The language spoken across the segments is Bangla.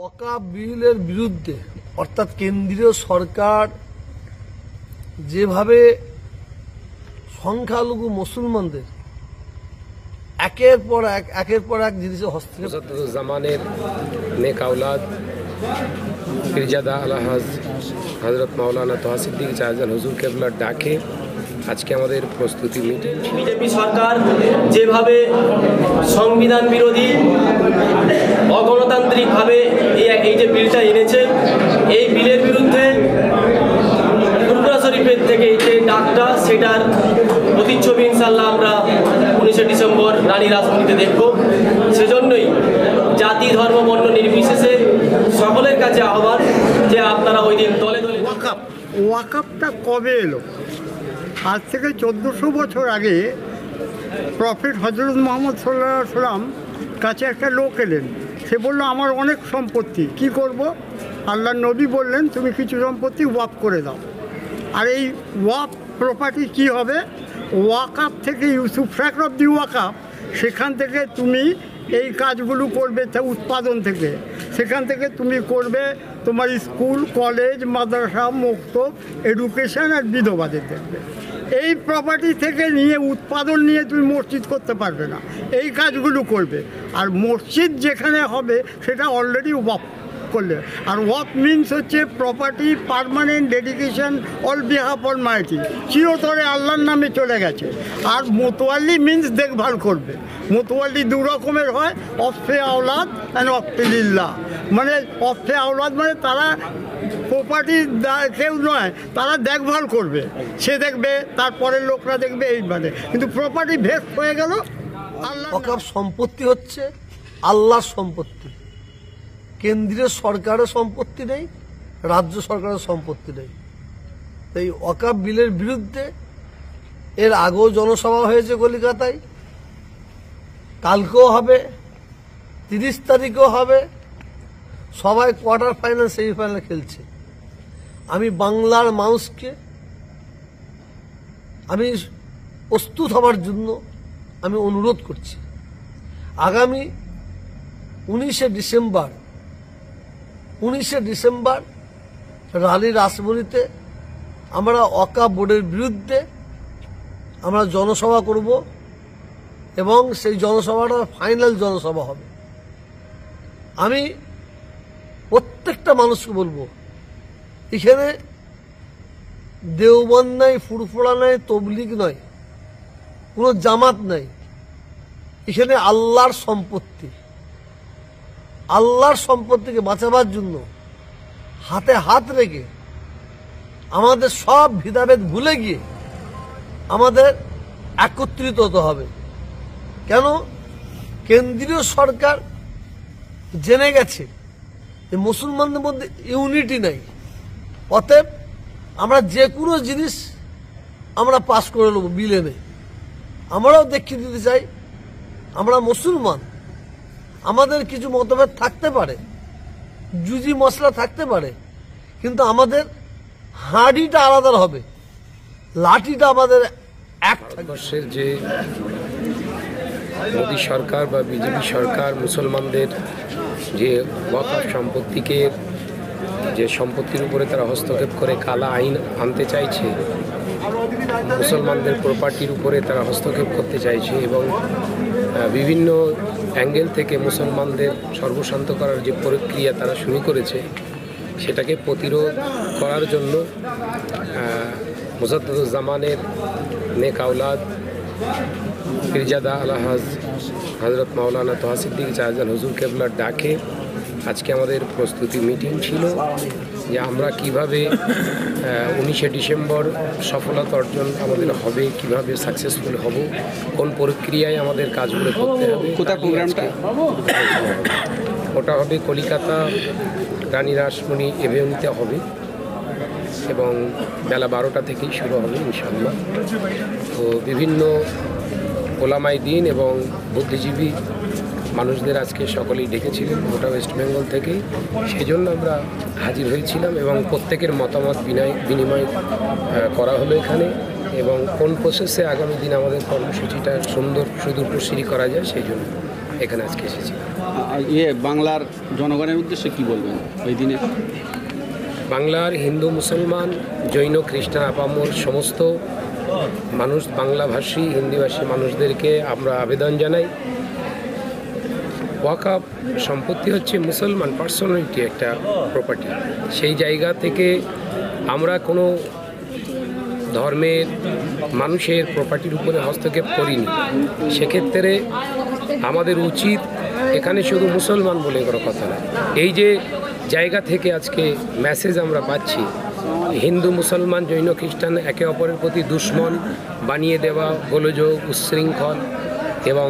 ওয়াকফ বিলের বিরুদ্ধে অর্থাৎ কেন্দ্রীয় সরকার যেভাবে সংখ্যালঘু মুসলমানদের একের পর এক জিনিসে হস্তক্ষেপ জামানের নেক আওলাদ পীরজাদা আলহাজ হযরত মাওলানা তোহা সিদ্দিকী চাচাজান হুজুর কেবলার ডাকে আজকে আমাদের প্রস্তুতি মিটিং। বিজেপি সরকার যেভাবে সংবিধান বিরোধী অগণতান্ত্রিকভাবে এই যে বিলটা এনেছে, এই বিলের বিরুদ্ধে ফুরফুরা শরীফের থেকে যে ডাকটা, সেটার প্রতিচ্ছবি ইনশাল্লাহ আমরা 19শে ডিসেম্বর রানী রাসমণিতে দেখব। সেজন্যই জাতি ধর্ম বর্ণ নির্বিশেষে সকলের কাছে আহ্বান যে আপনারা ওই দিন দলে দলে। ওয়াকফটা কবে এলো? আজ থেকে 1400 বছর আগে প্রফেট হজরত মোহাম্মদ সাল্লাল্লাহু আলাইহি সাল্লাম কাছে একটা লোক এলেন। সে বলল, আমার অনেক সম্পত্তি, কি করব? আল্লাহর নবী বললেন, তুমি কিছু সম্পত্তি ওয়াকফ করে দাও। আর এই ওয়াকফ প্রপার্টি কি হবে? ওয়াকফ থেকে ইউসুফ ফ্যাক্টর অফ দি ওয়াকফ, সেখান থেকে তুমি এই কাজগুলো করবে, উৎপাদন থেকে, সেখান থেকে তুমি করবে তোমার স্কুল, কলেজ, মাদ্রাসা, মক্তব, এডুকেশন আর বিধবাদের দেখবে। এই প্রপার্টি থেকে নিয়ে উৎপাদন নিয়ে তুমি মসজিদ করতে পারবে না, এই কাজগুলো করবে। আর মসজিদ যেখানে হবে সেটা অলরেডি ওয়াকফ করলে। আর ওয়াকফ মিনস হচ্ছে property permanent dedication all behalf Almighty, চিরতরে আল্লাহর নামে চলে গেছে। আর মোতওয়াল্লি মিনস দেখভাল করবে। মোতওয়াল্লি দু রকমের হয়, অফে আওলাদ অ্যান্ড অফে লিল্লাহ। মানে অফে আওলাদ মানে তারা প্রপার্টি কেউ নয়, তারা দেখভাল করবে, সে দেখবে, তারপরের লোকরা দেখবে, এই মানে। কিন্তু প্রপার্টি ভেস্ট হয়ে গেল আল্লাহ। ওয়াকফ সম্পত্তি হচ্ছে আল্লাহর সম্পত্তি। কেন্দ্রীয় সরকারের সম্পত্তি নেই, রাজ্য সরকারের সম্পত্তি নেই। এই ওয়াকফ বিলের বিরুদ্ধে এর আগেও জনসভা হয়েছে কলকাতায়, কালকেও হবে, 30 তারিখেও হবে। সবাই কোয়ার্টার ফাইনাল সেমিফাইনাল খেলছে। আমি বাংলার মানুষকে আমি প্রস্তুত হওয়ার জন্য আমি অনুরোধ করছি। আগামী 19শে ডিসেম্বর রানী রাসমণিতে আমরা ওয়াকফ বোর্ডের বিরুদ্ধে আমরা জনসভা করব এবং সেই জনসভাটা ফাইনাল জনসভা হবে। আমি প্রত্যেকটা মানুষকে বলবো, এখানে দেওবন্দ নাই, ফুরফুরা নাই, তবলিগ নয়, কোনো জামাত নাই। এখানে আল্লাহর সম্পত্তি, আল্লাহর সম্পত্তিকে বাঁচাবার জন্য হাতে হাত রেখে আমাদের সব ভেদাভেদ ভুলে গিয়ে আমাদের একত্রিত হতে হবে। কেন? কেন্দ্রীয় সরকার জেনে গেছে যে মুসলমানদের মধ্যে ইউনিটি নাই। অতএব আমরা যে কোনো জিনিস আমরা পাস করে নেব বিল এনে। আমরাও দেখিয়ে দিতে চাই আমরা মুসলমান। আমাদের কিছু মতভেদ থাকতে পারে, জুজি মশলা থাকতে পারে, কিন্তু আমাদের হাঁড়িটা আলাদা হবে, লাঠিটা আমাদের এক থাকবে। ভারতবর্ষের যে মোদী সরকার বা বিজেপি সরকার মুসলমানদের যে ওয়াকফ সম্পত্তিকে, যে সম্পত্তির উপরে তারা হস্তক্ষেপ করে কালা আইন আনতে চাইছে, মুসলমানদের প্রপার্টির উপরে তারা হস্তক্ষেপ করতে চাইছে এবং বিভিন্ন অ্যাঙ্গেল থেকে মুসলমানদের সর্বশান্ত করার যে প্রক্রিয়া তারা শুরু করেছে, সেটাকে প্রতিরোধ করার জন্য মুজাদ্দেদুজ্জামানের নেক আওলাদ পীরজাদা আলহাজ হযরত মাওলানা তোহা সিদ্দিকী চাচাজান হুজুর কেবলার ডাকে আজকে আমাদের প্রস্তুতি মিটিং ছিল যে আমরা কিভাবে 19শে ডিসেম্বর সফলতা অর্জন আমাদের হবে, কিভাবে সাকসেসফুল হব, কোন প্রক্রিয়ায় আমাদের কাজগুলো করতে হবে। ওটা হবে কলিকাতা রানী রাসমণি এভিনিউতে হবে এবং বেলা 12টা থেকেই শুরু হবে ইনশাআল্লাহ। তো বিভিন্ন ওলামাই দিন এবং বুদ্ধিজীবী মানুষদের আজকে সকলেই ডেকেছিলেন গোটা ওয়েস্ট বেঙ্গল থেকে। সেই জন্য আমরা হাজির হয়েছিলাম এবং প্রত্যেকের মতামত বিনিময় করা হলো এখানে, এবং কোন প্রসেসে আগামী দিন আমাদের কর্মসূচিটা সুন্দর সুদূরপ্রসারী করা যায় সেই জন্য এখানে আজকে এসেছি। বাংলার জনগণের উদ্দেশ্যে কি বলবেন ওই দিনে? বাংলার হিন্দু মুসলমান জৈন খ্রিস্টান আপামর সমস্ত মানুষ, বাংলাভাষী হিন্দিভাষী মানুষদেরকে আমরা আবেদন জানাই, ওয়াকফ সম্পত্তি হচ্ছে মুসলমান পার্সোনালিটি একটা প্রপার্টি। সেই জায়গা থেকে আমরা কোনো ধর্মের মানুষের প্রপার্টির উপরে হস্তক্ষেপ করিনি। সেক্ষেত্রে আমাদের উচিত, এখানে শুধু মুসলমান বলে কোনো কথা না, এই যে জায়গা থেকে আজকে মেসেজ আমরা পাচ্ছি হিন্দু মুসলমান জৈন খ্রিস্টান একে অপরের প্রতি দুশ্মন বানিয়ে দেওয়া, গোলযোগ, উচ্ছৃঙ্খল এবং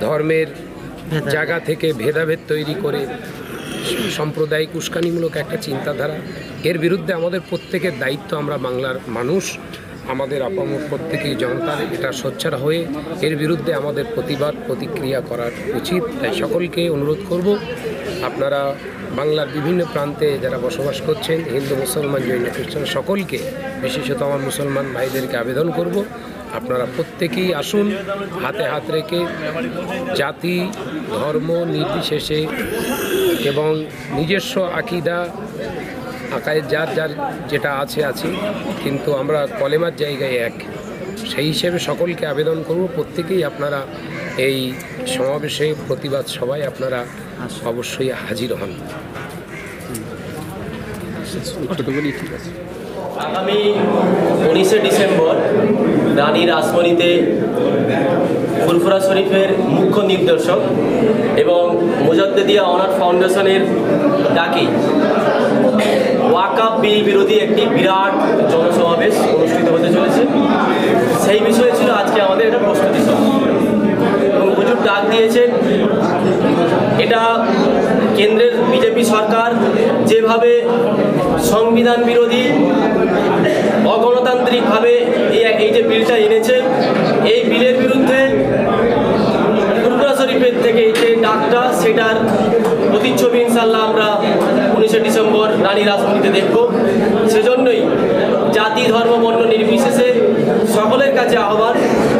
ধর্মের জায়গা থেকে ভেদাভেদ তৈরি করে সাম্প্রদায়িক উস্কানিমূলক একটা চিন্তাধারা, এর বিরুদ্ধে আমাদের প্রত্যেকের দায়িত্ব। আমরা বাংলার মানুষ, আমাদের আপামর প্রত্যেকেই জনতার এটা সোচ্চার হয়ে এর বিরুদ্ধে আমাদের প্রতিবাদ প্রতিক্রিয়া করার উচিত। তাই সকলকে অনুরোধ করব, আপনারা বাংলার বিভিন্ন প্রান্তে যারা বসবাস করছেন, হিন্দু মুসলমান জৈন খ্রিস্টান সকলকে, বিশেষত আমার মুসলমান ভাইদেরকে আবেদন করব, আপনারা প্রত্যেকেই আসুন, হাতে হাত রেখে জাতি ধর্ম নির্বিশেষে এবং নিজস্ব আকিদা আকায় যার যার যেটা আছে, কিন্তু আমরা কলেমার জায়গায় এক। সেই হিসেবে সকলকে আবেদন করব, প্রত্যেকেই আপনারা এই সমাবেশে প্রতিবাদ সভায় আপনারা অবশ্যই হাজির হন। আগামী 19শে ডিসেম্বর রানী রাসমণিতে ফুরফুরা শরীফের মুখ্য নির্দেশক এবং মুজাদ্দেদিয়া অনাথ ফাউন্ডেশনের ডাকে ওয়াকফ বিল বিরোধী একটি বিরাট জনসমাবেশ অনুষ্ঠিত হতে চলেছে। সেই বিষয়ে ছিল আজকে আমাদের এটা প্রস্তুতি সভা এবং হুজুর ডাক দিয়েছেন, এটা কেন্দ্রের বিজেপি সরকার যেভাবে সংবিধান বিরোধী অগণতান্ত্রিকভাবে এই যে বিলটা এনেছে, এই বিলের বিরুদ্ধে ফুরফুরা শরীফের থেকে এই যে ডাকটা, সেটার প্রতিচ্ছবি ইনশাল্লাহ আমরা 19শে ডিসেম্বর রানী রাসমণিতে দেখব। সেজন্যই জাতি ধর্ম বর্ণ নির্বিশেষে সকলের কাছে আহ্বান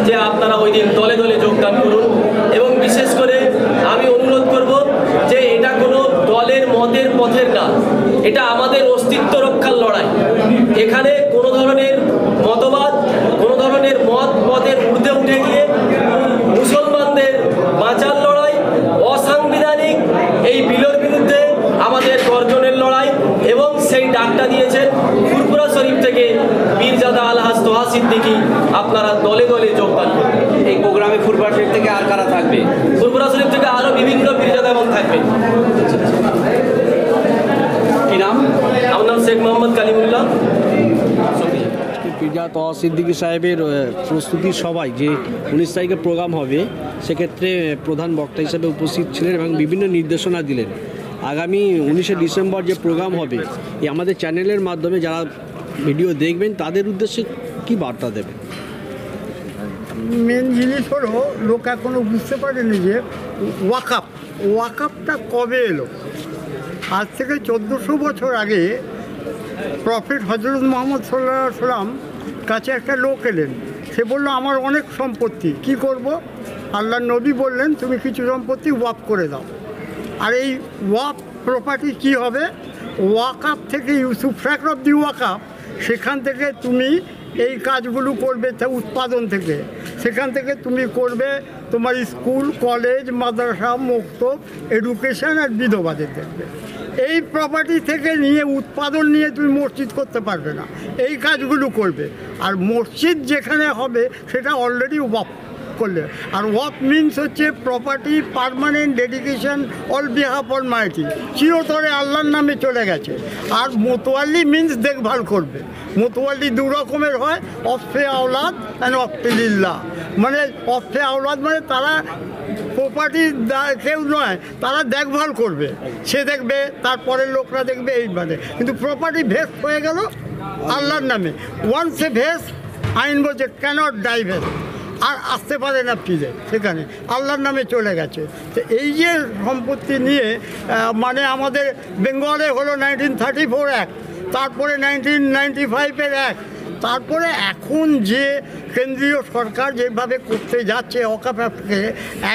যে আপনারা ওই দিন দলে দলে যোগদান করুন। এবং বিশেষ করে আমি অনুরোধ করব যে এটা কোনো দলের মতের পথের না, এটা আমাদের অস্তিত্ব রক্ষার লড়াই। এখানে কোনো ধরনের মতবাদ, কোনো ধরনের মতের ঊর্ধ্বে উঠে গিয়ে মুসলমানদের বাঁচার লড়াই, অসাংবিধানিক এই বিলের বিরুদ্ধে আমাদের গর্জনের লড়াই। এবং সেই ডাকটা দিয়েছেন ফুরফুরা শরীফ থেকে পীরজাদা আলহাজ তোহা সিদ্দিকী, আপনারা দলে দলে যোগদান করুন। এই প্রোগ্রামে ফুরফুরা শরীফ থেকে আর কারা থাকবে? ফুরফুরা শরীফ থেকে আরও বিভিন্ন পীরজাদা এবং থাকবে। কি নাম? আমার নাম শেখ মোহাম্মদ কালিমুল্লাহ। পীরজাদা তোহা সিদ্দিকী সাহেবের প্রস্তুতি সভায় যে 19 তারিখে প্রোগ্রাম হবে, সেক্ষেত্রে প্রধান বক্তা হিসেবে উপস্থিত ছিলেন এবং বিভিন্ন নির্দেশনা দিলেন। আগামী 19শে ডিসেম্বর যে প্রোগ্রাম হবে, এই আমাদের চ্যানেলের মাধ্যমে যারা ভিডিও দেখবেন তাদের উদ্দেশ্যে কি বার্তা দেবেন? মেন জিনিস হলো, লোক এখনও বুঝতে পারেনি যে ওয়াকফটা কবে এলো। আজ থেকে 1400 বছর আগে প্রফেট হজরত মোহাম্মদ সাল্লাল্লাহু আলাইহি ওয়াসাল্লাম কাছে একটা লোক এলেন। সে বলল, আমার অনেক সম্পত্তি, কি করব? আল্লাহর নবী বললেন, তুমি কিছু সম্পত্তি ওয়াকফ করে দাও। আর এই ওয়াকফ প্রপার্টি কি হবে? ওয়াকফ থেকে ইউসুফ ফ্যাক্ট অফ দি ওয়াকফ, সেখান থেকে তুমি এই কাজগুলো করবে, উৎপাদন থেকে, সেখান থেকে তুমি করবে তোমার স্কুল, কলেজ, মাদ্রাসা, মক্তব, এডুকেশন আর বিধবাদের দেখবে। এই প্রপার্টি থেকে নিয়ে উৎপাদন নিয়ে তুমি মসজিদ করতে পারবে না, এই কাজগুলো করবে। আর মসজিদ যেখানে হবে সেটা অলরেডি ওয়াকফ করলে। আর ওয়াকফ মিনস হচ্ছে property permanent dedication all behalf Almighty, চিরতরে আল্লাহর নামে চলে গেছে। আর মোতওয়াল্লি মিনস দেখভাল করবে। মোতওয়াল্লি দু রকমের হয়, অফে আওলাদ অ্যান্ড অফে লিল্লাহ। মানে অফে আওলাদ মানে তারা প্রপার্টি কেউ নয়, তারা দেখভাল করবে, সে দেখবে, তারপরের লোকরা দেখবে, এই মানে। কিন্তু প্রপার্টি ভেস্ট হয়ে গেল আল্লাহর নামে। ওয়ান্স এ ভেস্ট, আইন বলছে ক্যানট ডাইভেস্ট, আর আসতে পারে না ফিরে, সেখানে আল্লাহর নামে চলে গেছে। তো এই যে সম্পত্তি নিয়ে মানে আমাদের বেঙ্গলে হলো 1934 অ্যাক্ট, তারপরে 1995-এর অ্যাক্ট, তারপরে এখন যে কেন্দ্রীয় সরকার যেভাবে করতে যাচ্ছে ওয়াকফকে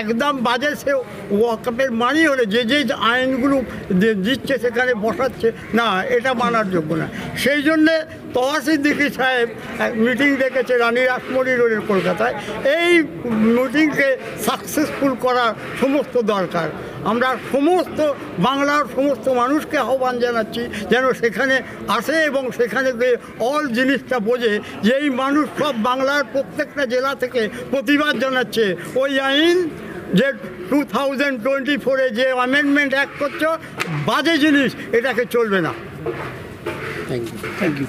একদম বাজে। সে ওয়াকফের মানি হলে যে যে আইনগুলো দিচ্ছে সেখানে বসাচ্ছে না, এটা মানার যোগ্য না। সেই জন্যে তওয়া সিদ্দিকী সাহেব মিটিং ডেকেছে রানী রাসমণি রোডের কলকাতায়। এই মিটিংকে সাকসেসফুল করার সমস্ত দরকার। আমরা সমস্ত বাংলার সমস্ত মানুষকে আহ্বান জানাচ্ছি যেন সেখানে আসে এবং সেখানে গিয়ে অল জিনিসটা বোঝে যে এই মানুষ সব বাংলার প্রত্যেকটা জেলা থেকে প্রতিবাদ জানাচ্ছে ওই আইন যে 2024-এ যে অ্যামেন্ডমেন্ট অ্যাক্ট করছো বাজে জিনিস, এটাকে চলবে না। Thank you.